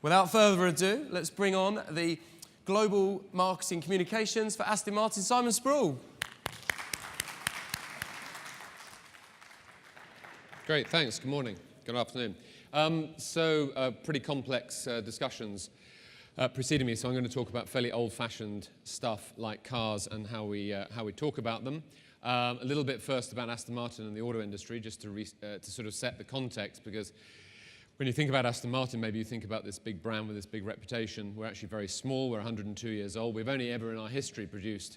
Without further ado, let's bring on the Global Marketing Communications for Aston Martin, Simon Sproule. Great, thanks. Good morning. Good afternoon. Pretty complex discussions preceding me, so I'm going to talk about fairly old-fashioned stuff like cars and how we talk about them. A little bit first about Aston Martin and the auto industry, just to sort of set the context, because when you think about Aston Martin, maybe you think about this big brand with this big reputation. We're actually very small. We're 102 years old. We've only ever in our history produced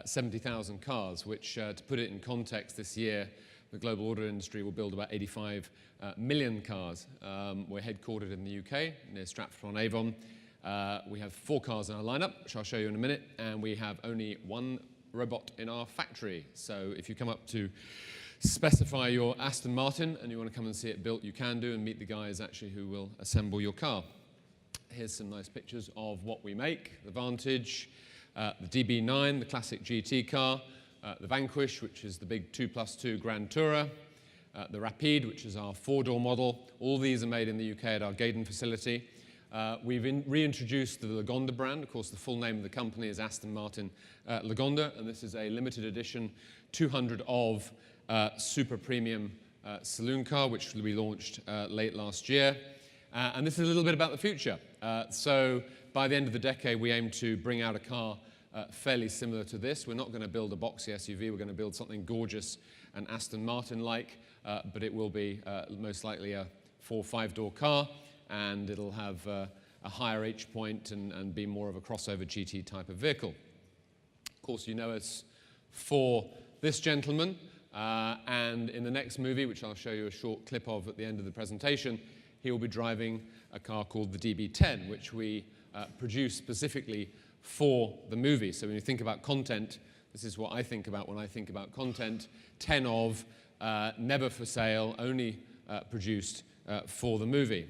70,000 cars, which, to put it in context, this year the global auto industry will build about 85 million cars. We're headquartered in the UK, near Stratford-on-Avon. We have 4 cars in our lineup, which I'll show you in a minute, and we have only 1 robot in our factory. So if you come up to specify your Aston Martin and you want to come and see it built, you can do, and meet the guys actually who will assemble your car. Here's some nice pictures of what we make. The Vantage, the DB9, the classic GT car, the Vanquish, which is the big 2+2 Grand Tourer, the Rapide, which is our 4-door model. All these are made in the UK at our Gaydon facility. We've reintroduced the Lagonda brand. Of course, the full name of the company is Aston Martin Lagonda, and this is a limited edition 200 of super premium saloon car, which we launched late last year. And this is a little bit about the future. So by the end of the decade, we aim to bring out a car fairly similar to this. We're not going to build a boxy SUV. We're going to build something gorgeous and Aston Martin-like, but it will be most likely a 4- or 5-door car, and it'll have a higher H point and be more of a crossover GT type of vehicle. Of course, you know us for this gentleman, and in the next movie, which I'll show you a short clip of at the end of the presentation, he will be driving a car called the DB10, which we produced specifically for the movie. So when you think about content, this is what I think about when I think about content. 10 of, never for sale, only produced for the movie.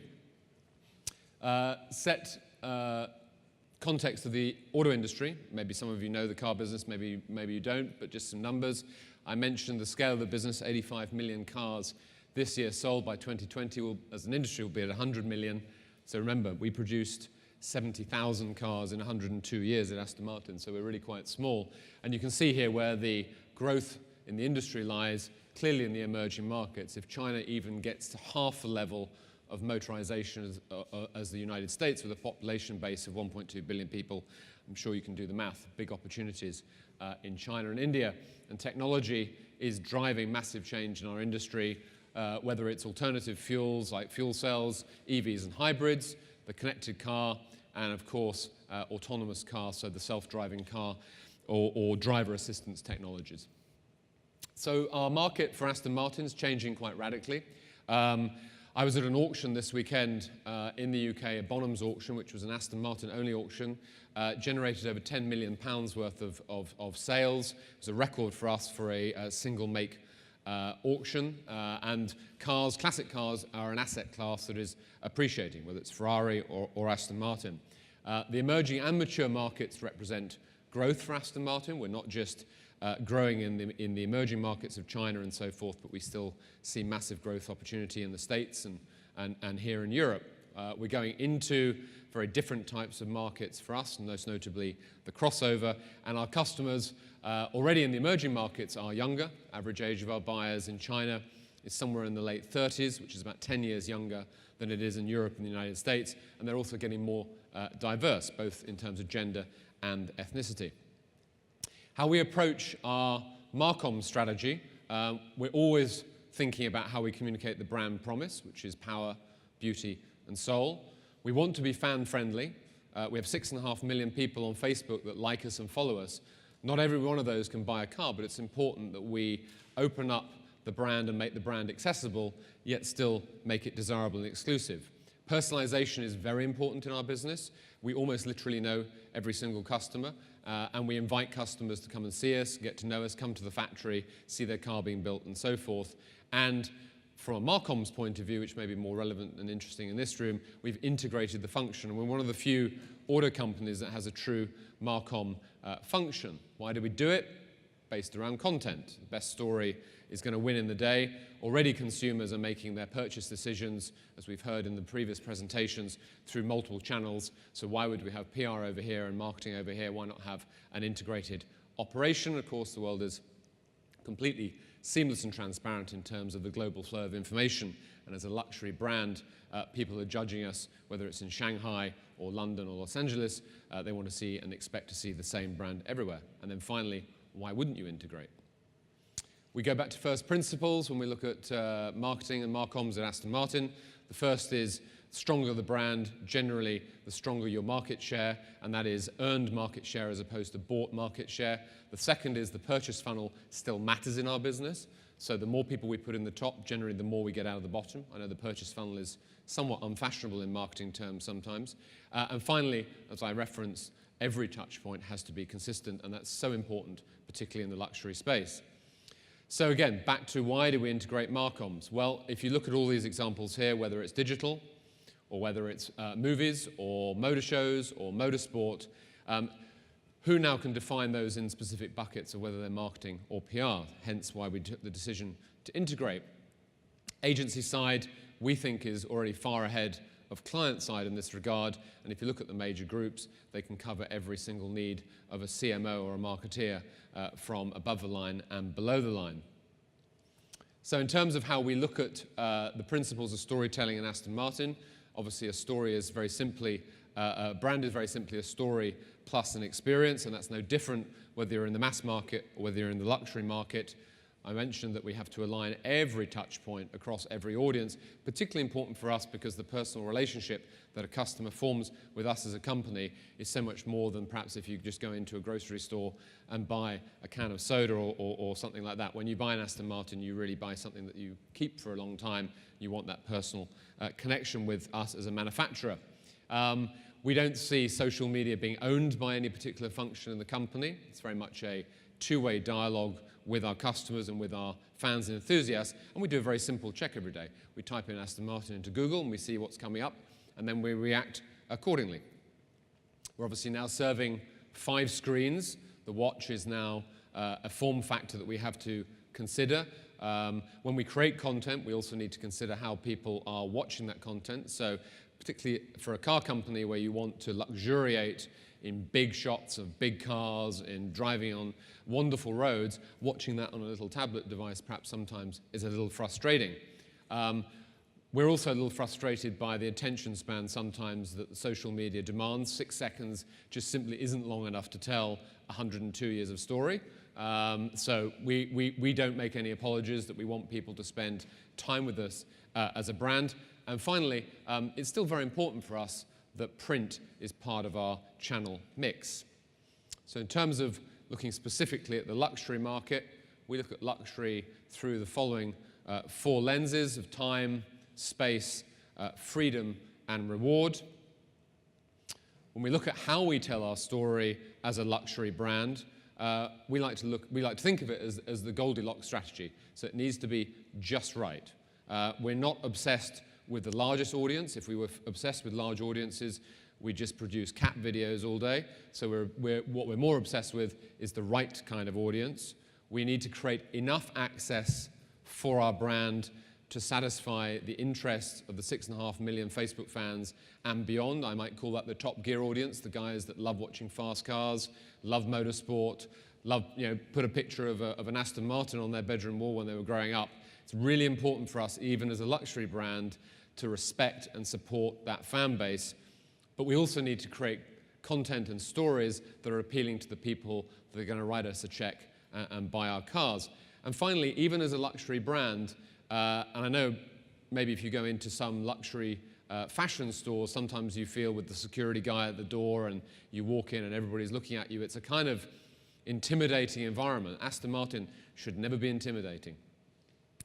Context of the auto industry. Maybe some of you know the car business, maybe you don't, but just some numbers. I mentioned the scale of the business, 85 million cars this year sold. By 2020, will, as an industry, will be at 100 million. So remember, we produced 70,000 cars in 102 years at Aston Martin, so we're really quite small. And you can see here where the growth in the industry lies, clearly in the emerging markets. If China even gets to half the level of motorization as the United States, with a population base of 1.2 billion people, I'm sure you can do the math. Big opportunities in China and India. And technology is driving massive change in our industry, whether it's alternative fuels like fuel cells, EVs and hybrids, the connected car, and of course, autonomous cars, so the self-driving car or driver assistance technologies. So our market for Aston Martin is changing quite radically. I was at an auction this weekend in the UK, a Bonhams auction, which was an Aston Martin only auction, generated over £10 million worth of sales. It was a record for us for a single make auction, and cars, classic cars, are an asset class that is appreciating, whether it's Ferrari or Aston Martin. The emerging and mature markets represent growth for Aston Martin. We're not just growing in the emerging markets of China and so forth, but we still see massive growth opportunity in the States and here in Europe. We're going into very different types of markets for us, and most notably the crossover. And our customers already in the emerging markets are younger. Average age of our buyers in China is somewhere in the late 30s, which is about 10 years younger than it is in Europe and the United States. And they're also getting more diverse, both in terms of gender and ethnicity. How we approach our Marcom strategy, we're always thinking about how we communicate the brand promise, which is power, beauty, and soul. We want to be fan-friendly. We have 6.5 million people on Facebook that like us and follow us. Not every one of those can buy a car, but it's important that we open up the brand and make the brand accessible, yet still make it desirable and exclusive. Personalization is very important in our business. We almost literally know every single customer, and we invite customers to come and see us, get to know us, come to the factory, see their car being built, and so forth. And from a Marcom's point of view, which may be more relevant and interesting in this room, we've integrated the function, and we're one of the few auto companies that has a true Marcom function. Why do we do it? based around content. The best story is going to win in the day. Already consumers are making their purchase decisions, as we've heard in the previous presentations, through multiple channels. So why would we have PR over here and marketing over here? Why not have an integrated operation? Of course, the world is completely seamless and transparent in terms of the global flow of information. And as a luxury brand, people are judging us, whether it's in Shanghai or London or Los Angeles. They want to see and expect to see the same brand everywhere. And then finally, why wouldn't you integrate? We go back to first principles when we look at marketing and marcoms at Aston Martin. The first is stronger the brand, generally the stronger your market share, and that is earned market share as opposed to bought market share. The second is the purchase funnel still matters in our business. So the more people we put in the top, generally the more we get out of the bottom. I know the purchase funnel is somewhat unfashionable in marketing terms sometimes. And finally, as I referenced, every touch point has to be consistent, and that's so important, particularly in the luxury space. So again, back to why do we integrate marcoms? Well, if you look at all these examples here, whether it's digital, or whether it's movies, or motor shows, or motorsport, who now can define those in specific buckets of whether they're marketing or PR, hence why we took the decision to integrate. Agency side, we think, is already far ahead of client side in this regard, and if you look at the major groups, they can cover every single need of a CMO or a marketeer from above the line and below the line. So in terms of how we look at the principles of storytelling in Aston Martin, obviously a story is very simply, a brand is very simply a story plus an experience, and that's no different whether you're in the mass market or whether you're in the luxury market. I mentioned that we have to align every touch point across every audience, particularly important for us because the personal relationship that a customer forms with us as a company is so much more than perhaps if you just go into a grocery store and buy a can of soda or something like that. When you buy an Aston Martin, you really buy something that you keep for a long time. You want that personal connection with us as a manufacturer. We don't see social media being owned by any particular function in the company. It's very much a two-way dialogue with our customers and with our fans and enthusiasts, and we do a very simple check every day. We type in Aston Martin into Google and we see what's coming up, and then we react accordingly. We're obviously now serving 5 screens. The watch is now a form factor that we have to consider. When we create content, we also need to consider how people are watching that content. So particularly for a car company where you want to luxuriate in big shots of big cars, in driving on wonderful roads, watching that on a little tablet device perhaps sometimes is a little frustrating. We're also a little frustrated by the attention span sometimes that the social media demands. 6 seconds just simply isn't long enough to tell 102 years of story. So we don't make any apologies that we want people to spend time with us as a brand. And finally, it's still very important for us that print is part of our channel mix. So in terms of looking specifically at the luxury market, we look at luxury through the following 4 lenses of time, space, freedom, and reward. When we look at how we tell our story as a luxury brand, we like to think of it as the Goldilocks strategy. So it needs to be just right. We're not obsessed with the largest audience. If we were obsessed with large audiences, we just produce cat videos all day. So what we're more obsessed with is the right kind of audience. We need to create enough access for our brand to satisfy the interests of the 6.5 million Facebook fans and beyond. I might call that the Top Gear audience, the guys that love watching fast cars, love motorsport, love, put a picture of an Aston Martin on their bedroom wall when they were growing up. It's really important for us, even as a luxury brand, to respect and support that fan base. But we also need to create content and stories that are appealing to the people that are going to write us a check and buy our cars. And finally, even as a luxury brand, and I know maybe if you go into some luxury fashion store, sometimes you feel with the security guy at the door and you walk in and everybody's looking at you. It's a kind of intimidating environment. Aston Martin should never be intimidating.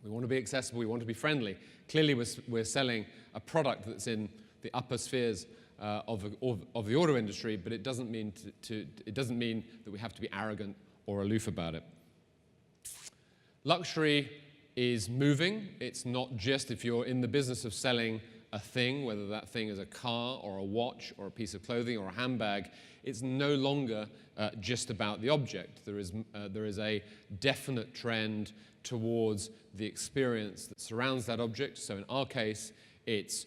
We want to be accessible, we want to be friendly. Clearly we're selling a product that's in the upper spheres of the auto industry, but it doesn't mean that we have to be arrogant or aloof about it. Luxury is moving. It's not just if you're in the business of selling a thing, whether that thing is a car or a watch or a piece of clothing or a handbag. It's no longer just about the object. There is a definite trend towards the experience that surrounds that object. So in our case, it's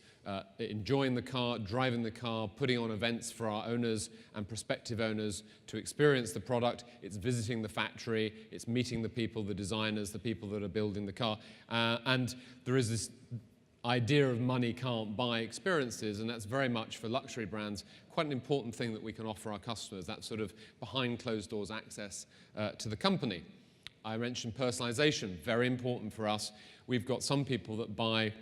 enjoying the car, driving the car, putting on events for our owners and prospective owners to experience the product. It's visiting the factory. It's meeting the people, the designers, the people that are building the car. And there is this idea of money can't buy experiences, and that's very much for luxury brands quite an important thing that we can offer our customers, that sort of behind closed doors access to the company. I mentioned personalization, very important for us. We've got some people that buy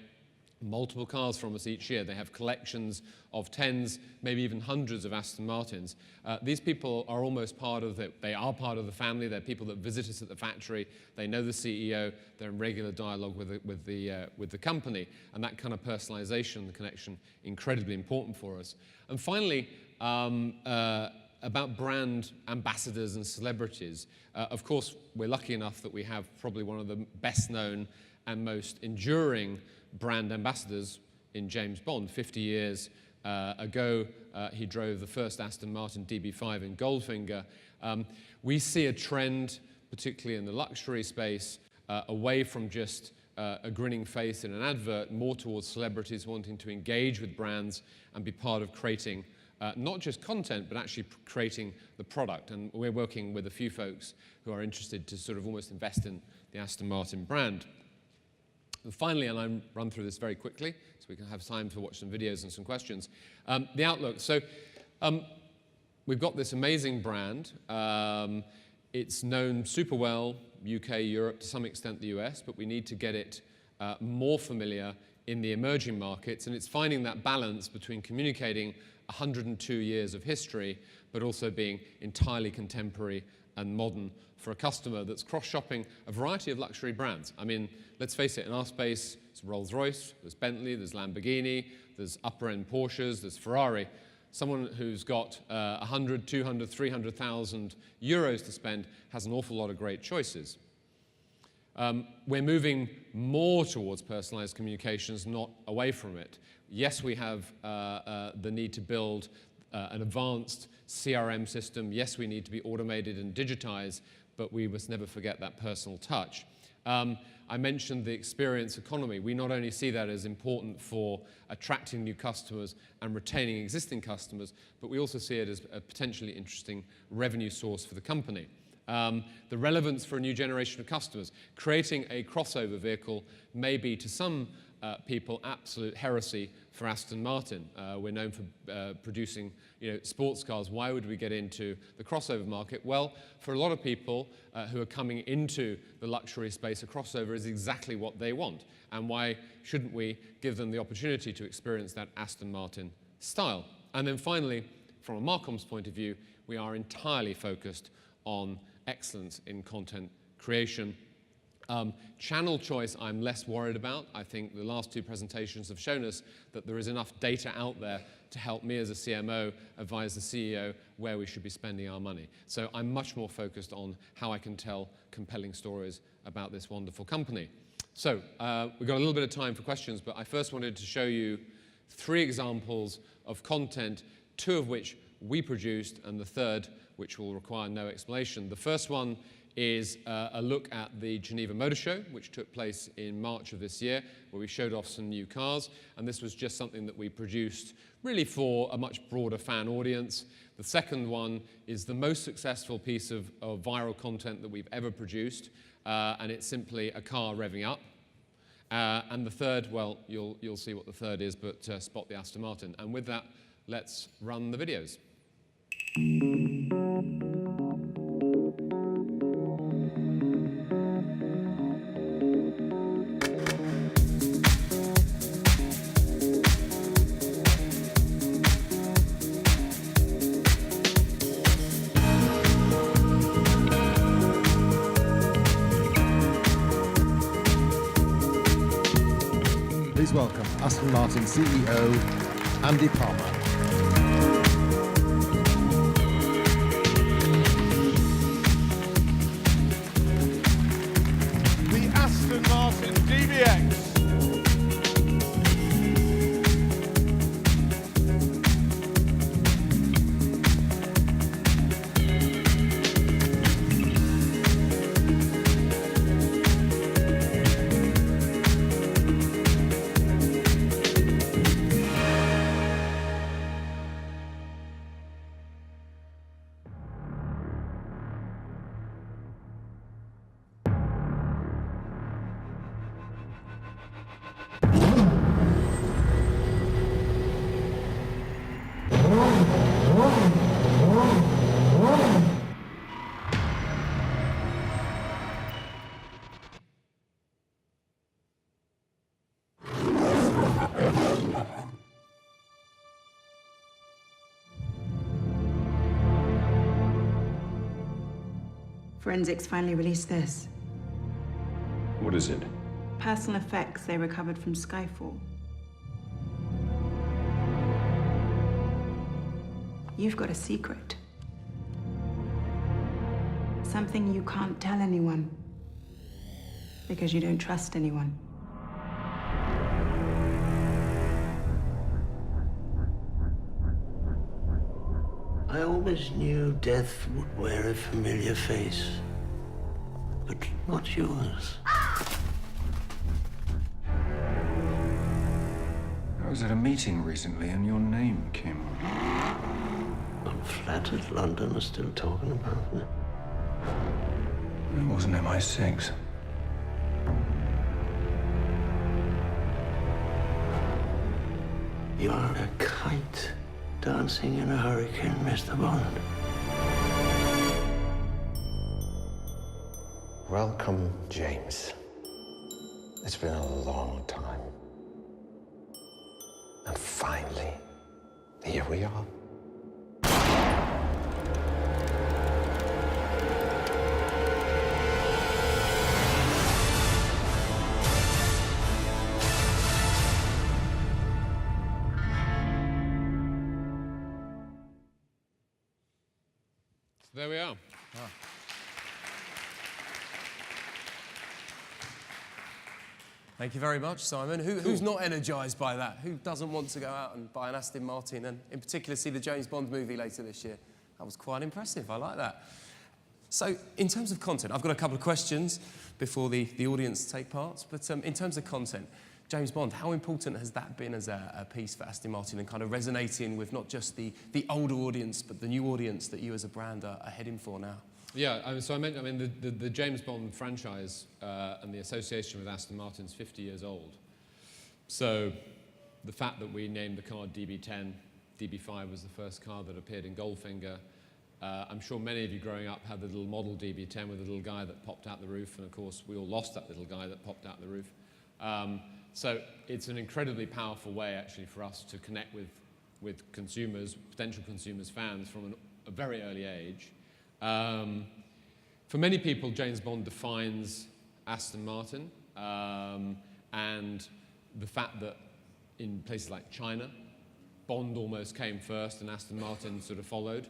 multiple cars from us each year. They have collections of tens, maybe even hundreds of Aston Martins. These people are almost part of they are part of the family. They're people that visit us at the factory. They know the CEO. They're in regular dialogue with the company. And that kind of personalization, the connection, incredibly important for us. And finally, about brand ambassadors and celebrities. Of course, we're lucky enough that we have probably one of the best known and most enduring brand ambassadors in James Bond. 50 years ago, he drove the first Aston Martin DB5 in Goldfinger. We see a trend, particularly in the luxury space, away from just a grinning face in an advert, more towards celebrities wanting to engage with brands and be part of creating not just content, but actually creating the product. And we're working with a few folks who are interested to sort of almost invest in the Aston Martin brand. And finally, and I'll run through this very quickly so we can have time to watch some videos and some questions, the outlook. So we've got this amazing brand. It's known super well, UK, Europe, to some extent the US, but we need to get it more familiar in the emerging markets, and it's finding that balance between communicating 102 years of history, but also being entirely contemporary and modern for a customer that's cross-shopping a variety of luxury brands. I mean, let's face it, in our space, it's Rolls-Royce, there's Bentley, there's Lamborghini, there's upper-end Porsches, there's Ferrari. Someone who's got 100, 200, 300,000 euros to spend has an awful lot of great choices. We're moving more towards personalized communications, not away from it. Yes, we have the need to build an advanced CRM system. Yes, we need to be automated and digitized, but we must never forget that personal touch. I mentioned the experience economy. We not only see that as important for attracting new customers and retaining existing customers, but we also see it as a potentially interesting revenue source for the company. The relevance for a new generation of customers. Creating a crossover vehicle may be, to some people, absolute heresy for Aston Martin. We're known for producing, sports cars. Why would we get into the crossover market? Well, for a lot of people who are coming into the luxury space, a crossover is exactly what they want. And why shouldn't we give them the opportunity to experience that Aston Martin style? And then finally, from a Marcom's point of view, we are entirely focused on excellence in content creation. Channel choice I'm less worried about. I think the last two presentations have shown us that there is enough data out there to help me as a CMO advise the CEO where we should be spending our money. So I'm much more focused on how I can tell compelling stories about this wonderful company. So we've got a little bit of time for questions, but I first wanted to show you 3 examples of content, 2 of which we produced, and the third, which will require no explanation. The first one is a look at the Geneva Motor Show, which took place in March of this year, where we showed off some new cars. And this was just something that we produced really for a much broader fan audience. The second one is the most successful piece of viral content that we've ever produced, and it's simply a car revving up. And the third, well, you'll see what the third is, but spot the Aston Martin. And with that, let's run the videos. Please welcome Aston Martin CEO, Andy Palmer. The Aston Martin DBX. Forensics finally released this. What is it? Personal effects they recovered from Skyfall. You've got a secret. Something you can't tell anyone. Because you don't trust anyone. I always knew death would wear a familiar face. But not yours. I was at a meeting recently and your name came up. I'm flattered London are still talking about it. It wasn't MI6. You are a kite dancing in a hurricane, Mr. Bond. Welcome, James. It's been a long time. And finally, here we are. So there we are. Thank you very much, Simon. Who's not energised by that? Who doesn't want to go out and buy an Aston Martin and, in particular, see the James Bond movie later this year? That was quite impressive. I like that. So, in terms of content, I've got a couple of questions before the audience take part. But in terms of content, James Bond, how important has that been as a piece for Aston Martin and kind of resonating with not just the older audience, but the new audience that you as a brand are heading for now? Yeah, so the James Bond franchise and the association with Aston Martin is 50 years old. So the fact that we named the car DB10, DB5 was the first car that appeared in Goldfinger. I'm sure many of you growing up had the little model DB10 with the little guy that popped out the roof, and of course we all lost that little guy that popped out the roof. So it's an incredibly powerful way actually for us to connect with consumers, potential consumers, fans from a very early age. For many people, James Bond defines Aston Martin, and the fact that in places like China, Bond almost came first and Aston Martin sort of followed.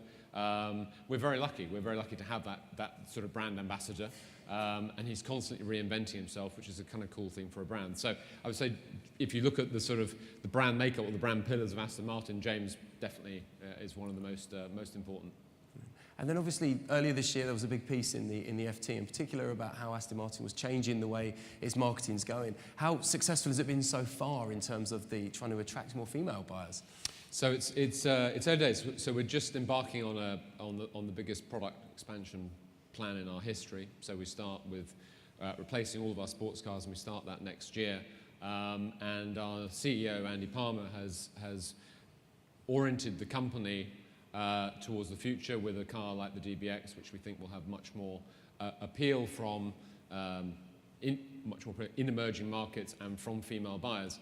We're very lucky. We're very lucky to have that sort of brand ambassador, and he's constantly reinventing himself, which is a kind of cool thing for a brand. So I would say, if you look at the sort of the brand makeup or the brand pillars of Aston Martin, James definitely is one of the most important. And then obviously earlier this year there was a big piece in the FT in particular about how Aston Martin was changing the way its marketing's going. How successful has it been so far in terms of trying to attract more female buyers? So it's early days. So we're just embarking on the biggest product expansion plan in our history. So we start with replacing all of our sports cars, and we start that next year. And our CEO Andy Palmer has oriented the company towards the future with a car like the DBX, which we think will have much more appeal from in emerging markets and from female buyers.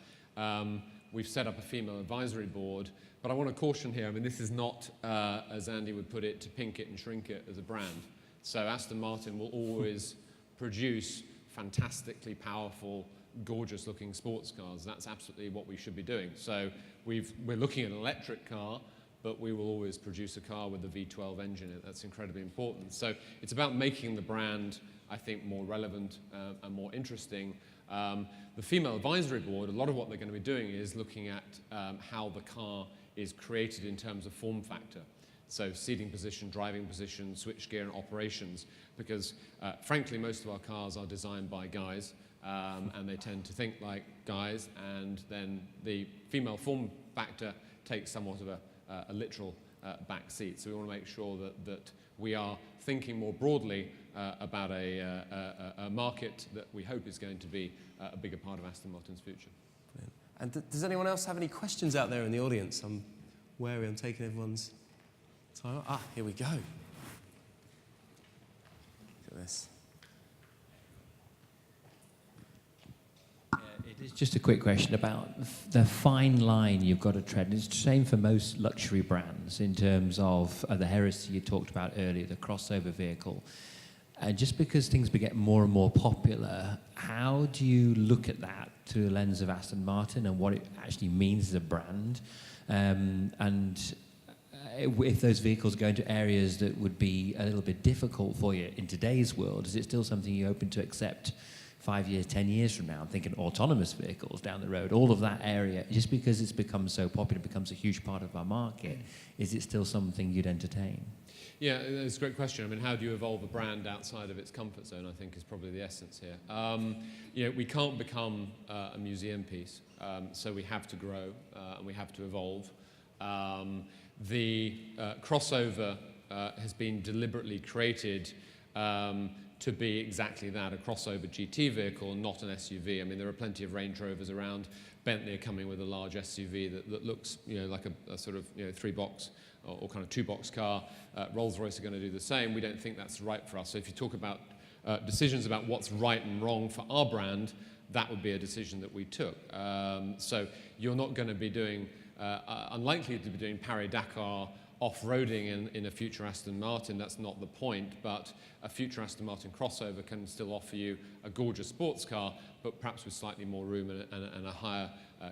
We've set up a female advisory board, but I want to caution here, I mean, this is not, as Andy would put it, to pink it and shrink it as a brand. So Aston Martin will always produce fantastically powerful, gorgeous-looking sports cars. That's absolutely what we should be doing. So we're looking at an electric car, but we will always produce a car with the V12 engine in it. That's incredibly important. So it's about making the brand, I think, more relevant and more interesting. The female advisory board, a lot of what they're going to be doing is looking at how the car is created in terms of form factor. So seating position, driving position, switchgear and operations, because frankly most of our cars are designed by guys and they tend to think like guys, and then the female form factor takes somewhat of a literal back seat. So we want to make sure that we are thinking more broadly about a market that we hope is going to be a bigger part of Aston Martin's future. Brilliant. And does anyone else have any questions out there in the audience? I'm wary, I'm taking everyone's time. Here we go. Look at this. It is just a quick question about the fine line you've got to tread. It's the same for most luxury brands in terms of the heritage you talked about earlier, the crossover vehicle. And just because things get more and more popular, how do you look at that through the lens of Aston Martin and what it actually means as a brand? If those vehicles go into areas that would be a little bit difficult for you in today's world, is it still something you're open to accept 5 years, 10 years from now? I'm thinking autonomous vehicles down the road, all of that area, just because it's become so popular, becomes a huge part of our market, is it still something you'd entertain? Yeah, it's a great question. I mean, how do you evolve a brand outside of its comfort zone, I think, is probably the essence here. We can't become a museum piece, so we have to grow and we have to evolve. The crossover has been deliberately created to be exactly that, a crossover GT vehicle, not an SUV. I mean, there are plenty of Range Rovers around. Bentley are coming with a large SUV that looks, like a sort of, three-box or kind of two-box car. Rolls-Royce are going to do the same. We don't think that's right for us. So if you talk about decisions about what's right and wrong for our brand, that would be a decision that we took. So you're not going to be doing, unlikely to be doing Paris-Dakar off-roading in a future Aston Martin. That's not the point, but a future Aston Martin crossover can still offer you a gorgeous sports car, but perhaps with slightly more room and a higher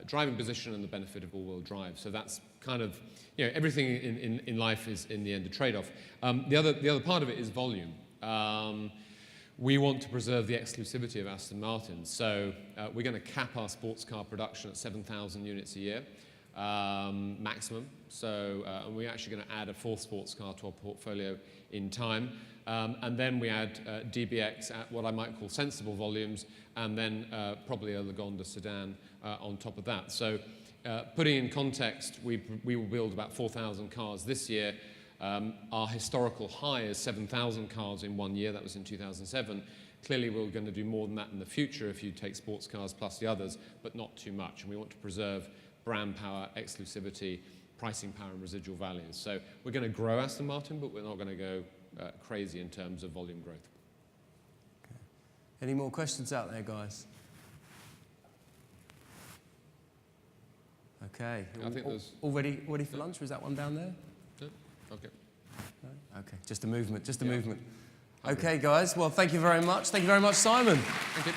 driving position and the benefit of all-wheel drive. So that's kind of, everything in life is in the end a trade-off. The other part of it is volume. We want to preserve the exclusivity of Aston Martin, so we're going to cap our sports car production at 7,000 units a year. Maximum. So and we're actually going to add a fourth sports car to our portfolio in time. And then we add DBX at what I might call sensible volumes, and then probably a Lagonda sedan on top of that. So putting in context, we will build about 4,000 cars this year. Our historical high is 7,000 cars in 1 year. That was in 2007. Clearly, we're going to do more than that in the future if you take sports cars plus the others, but not too much. And we want to preserve brand power, exclusivity, pricing power, and residual values. So we're going to grow Aston Martin, but we're not going to go crazy in terms of volume growth. Okay. Any more questions out there, guys? Okay. I think there's... All ready for lunch, or is that one down there? No? Okay. No? Okay, just a movement, movement. Okay, guys, well, thank you very much. Thank you very much, Simon. Thank you.